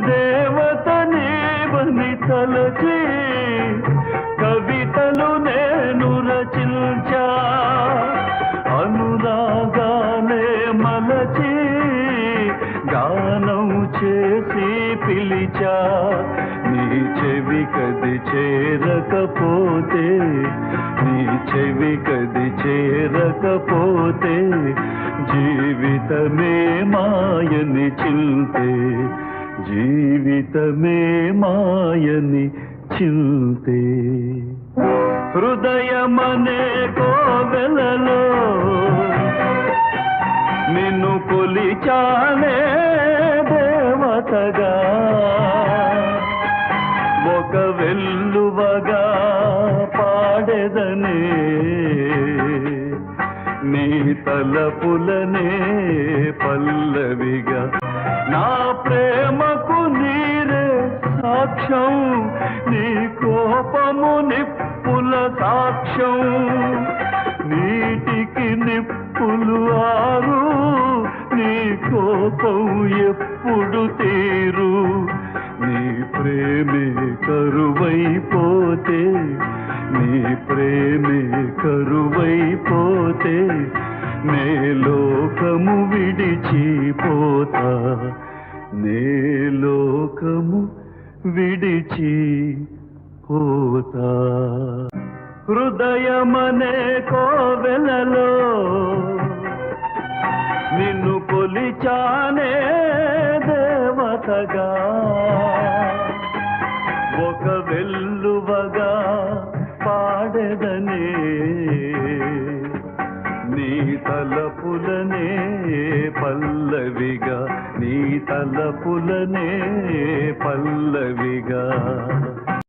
దేవత నీవని తలచి కవితలు నేను రచించా అనురాగానే మలచి గానం చేసి పిలిచా నీ చెవి కది చేరకపోతే నీ చెవి కది చేరకపోతే జీవితమే మాయని చింతే జీవితమే మాయని చింతే హృదయమనే కోవెలలో నిన్ను కొలిచానే దేవతగా ఒక వెల్లువగా పాడెదనే నీ తలపులనే పల్లవిగా నా ప్రేమకు నీరే సాక్ష్యం నీ కోపము నిప్పుల సాక్ష్యం నీటికి నిప్పులు ఆరు నీ కోపం ఎప్పుడు తీరు నీ ప్రేమే కరువైపోతే నీ ప్రేమే కరువైపోతే నే లోకము విడిచిపోతా నే లోకము విడిచిపోతా హృదయమనే కోవెలలో నిన్ను కొలిచానే దేవతగా ఒక వెల్లువగా పాడెదనే నీ తలపులనే పల్లవిగా నీ తలపులనే పల్లవిగా